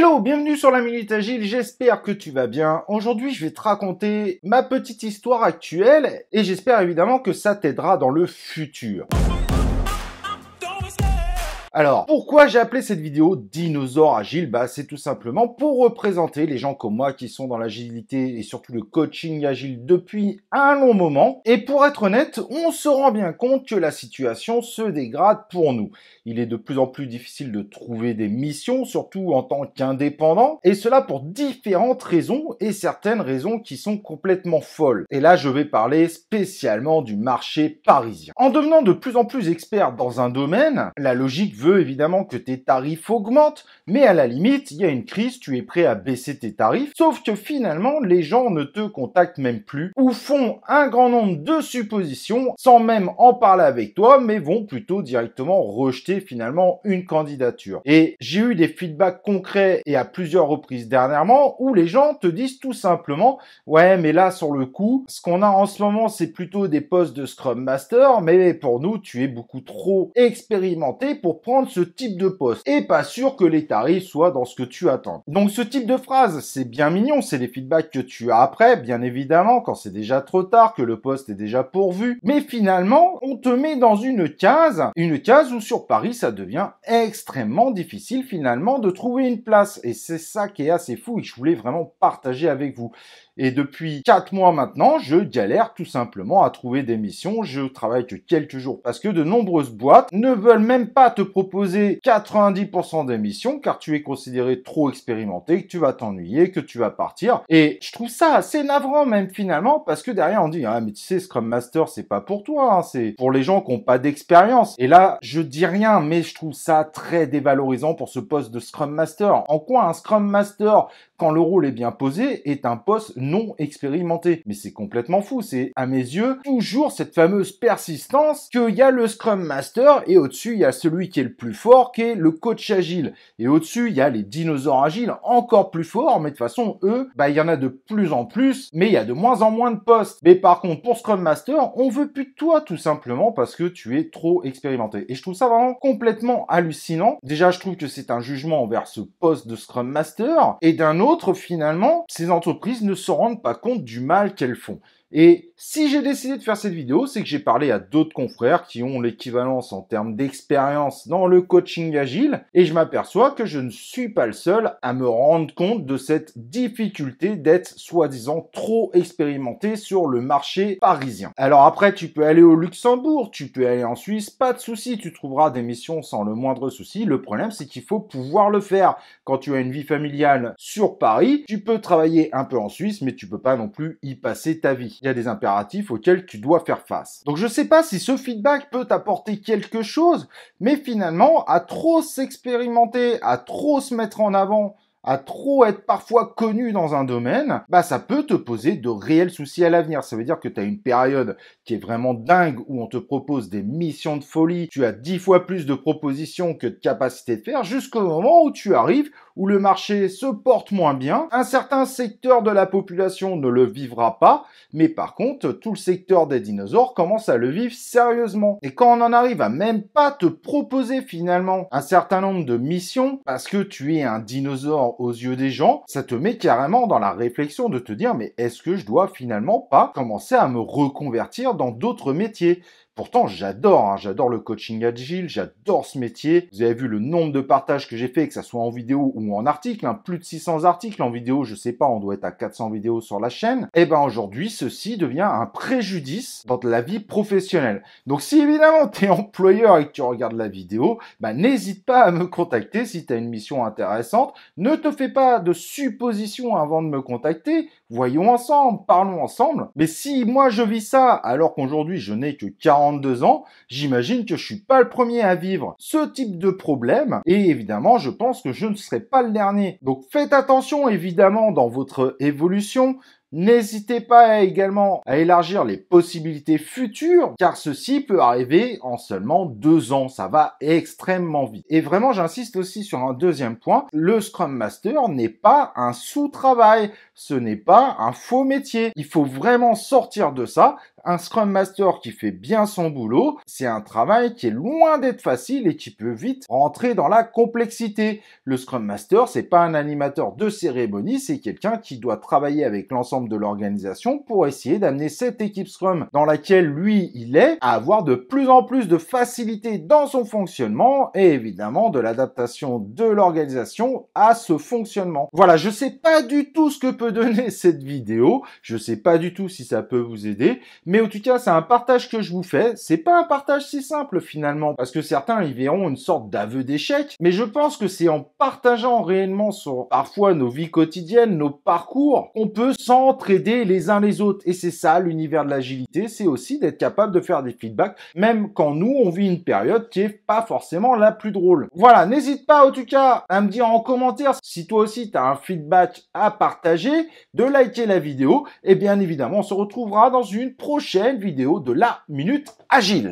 Hello, bienvenue sur la Minute Agile, j'espère que tu vas bien. Aujourd'hui, je vais te raconter ma petite histoire actuelle et j'espère évidemment que ça t'aidera dans le futur. Alors, pourquoi j'ai appelé cette vidéo Dinosaure Agile? C'est tout simplement pour représenter les gens comme moi qui sont dans l'agilité et surtout le coaching agile depuis un long moment. Et pour être honnête, on se rend bien compte que la situation se dégrade pour nous. Il est de plus en plus difficile de trouver des missions, surtout en tant qu'indépendant, et cela pour différentes raisons et certaines raisons qui sont complètement folles. Et là, je vais parler spécialement du marché parisien. En devenant de plus en plus expert dans un domaine, la logique veut évidemment que tes tarifs augmentent, mais à la limite, il y a une crise, tu es prêt à baisser tes tarifs, sauf que finalement, les gens ne te contactent même plus, ou font un grand nombre de suppositions, sans même en parler avec toi, mais vont plutôt directement rejeter finalement une candidature. Et j'ai eu des feedbacks concrets et à plusieurs reprises dernièrement, où les gens te disent tout simplement, ouais, mais là, sur le coup, ce qu'on a en ce moment, c'est plutôt des postes de Scrum Master, mais pour nous, tu es beaucoup trop expérimenté pour prendre ce type de poste et pas sûr que les tarifs soient dans ce que tu attends. Donc ce type de phrase, c'est bien mignon, c'est les feedbacks que tu as après, bien évidemment, quand c'est déjà trop tard, que le poste est déjà pourvu, mais finalement, on te met dans une case où sur Paris, ça devient extrêmement difficile finalement de trouver une place. Et c'est ça qui est assez fou et que je voulais vraiment partager avec vous. Et depuis 4 mois maintenant, je galère tout simplement à trouver des missions. Je travaille que quelques jours parce que de nombreuses boîtes ne veulent même pas te proposer 90% des missions car tu es considéré trop expérimenté, que tu vas t'ennuyer, que tu vas partir. Et je trouve ça assez navrant même finalement parce que derrière on dit « Ah mais tu sais, Scrum Master c'est pas pour toi, hein, c'est pour les gens qui n'ont pas d'expérience. » Et là, je dis rien mais je trouve ça très dévalorisant pour ce poste de Scrum Master. En quoi un Scrum Master, quand le rôle est bien posé, est un poste non expérimenté? Mais c'est complètement fou, c'est à mes yeux toujours cette fameuse persistance qu'il y a le Scrum Master et au-dessus il y a celui qui est le plus fort qui est le coach agile et au-dessus il y a les dinosaures agiles encore plus forts mais de toute façon eux, il y en a de plus en plus mais il y a de moins en moins de postes. Mais par contre pour Scrum Master, on veut plus de toi tout simplement parce que tu es trop expérimenté et je trouve ça vraiment complètement hallucinant. Déjà je trouve que c'est un jugement envers ce poste de Scrum Master et d'un autre finalement, ces entreprises ne se rendent pas compte du mal qu'elles font. Et si j'ai décidé de faire cette vidéo, c'est que j'ai parlé à d'autres confrères qui ont l'équivalence en termes d'expérience dans le coaching agile et je m'aperçois que je ne suis pas le seul à me rendre compte de cette difficulté d'être soi-disant trop expérimenté sur le marché parisien. Alors après, tu peux aller au Luxembourg, tu peux aller en Suisse, pas de souci, tu trouveras des missions sans le moindre souci. Le problème, c'est qu'il faut pouvoir le faire. Quand tu as une vie familiale sur Paris, tu peux travailler un peu en Suisse, mais tu peux pas non plus y passer ta vie. Il y a des impératifs auxquels tu dois faire face. Donc je sais pas si ce feedback peut t'apporter quelque chose, mais finalement, à trop s'expérimenter, à trop se mettre en avant, à trop être parfois connu dans un domaine, ça peut te poser de réels soucis à l'avenir. Ça veut dire que tu as une période qui est vraiment dingue où on te propose des missions de folie, tu as 10 fois plus de propositions que de capacité de faire, jusqu'au moment où tu arrives, où le marché se porte moins bien. Un certain secteur de la population ne le vivra pas, mais par contre, tout le secteur des dinosaures commence à le vivre sérieusement. Et quand on en arrive à même pas te proposer finalement un certain nombre de missions, parce que tu es un dinosaure aux yeux des gens, ça te met carrément dans la réflexion de te dire mais est-ce que je dois finalement pas commencer à me reconvertir dans d'autres métiers? Pourtant, j'adore le coaching agile, j'adore ce métier. Vous avez vu le nombre de partages que j'ai fait, que ça soit en vidéo ou en article, plus de 600 articles en vidéo, je sais pas, on doit être à 400 vidéos sur la chaîne. Et aujourd'hui, ceci devient un préjudice dans la vie professionnelle. Donc si évidemment tu es employeur et que tu regardes la vidéo, n'hésite pas à me contacter si tu as une mission intéressante. Ne te fais pas de suppositions avant de me contacter. Voyons ensemble, parlons ensemble. Mais si moi je vis ça alors qu'aujourd'hui je n'ai que 42 ans, j'imagine que je suis pas le premier à vivre ce type de problème et évidemment je pense que je ne serai pas le dernier. Donc faites attention évidemment dans votre évolution. N'hésitez pas également à élargir les possibilités futures, car ceci peut arriver en seulement 2 ans. Ça va extrêmement vite. Et vraiment, j'insiste aussi sur un deuxième point. Le Scrum Master n'est pas un sous-travail. Ce n'est pas un faux métier. Il faut vraiment sortir de ça. Un Scrum Master qui fait bien son boulot, c'est un travail qui est loin d'être facile et qui peut vite rentrer dans la complexité. Le Scrum Master, c'est pas un animateur de cérémonie, c'est quelqu'un qui doit travailler avec l'ensemble de l'organisation pour essayer d'amener cette équipe Scrum dans laquelle lui, il est, à avoir de plus en plus de facilité dans son fonctionnement et évidemment de l'adaptation de l'organisation à ce fonctionnement. Voilà, je sais pas du tout ce que peut donner cette vidéo, je sais pas du tout si ça peut vous aider, mais en tout cas, c'est un partage que je vous fais. C'est pas un partage si simple finalement, parce que certains y verront une sorte d'aveu d'échec, mais je pense que c'est en partageant réellement sur parfois nos vies quotidiennes, nos parcours, qu'on peut s'entraider les uns les autres. Et c'est ça l'univers de l'agilité, c'est aussi d'être capable de faire des feedbacks, même quand nous, on vit une période qui est pas forcément la plus drôle. Voilà, n'hésite pas en tout cas à me dire en commentaire si toi aussi tu as un feedback à partager, de liker la vidéo, et bien évidemment, on se retrouvera dans une prochaine vidéo de la Minute Agile.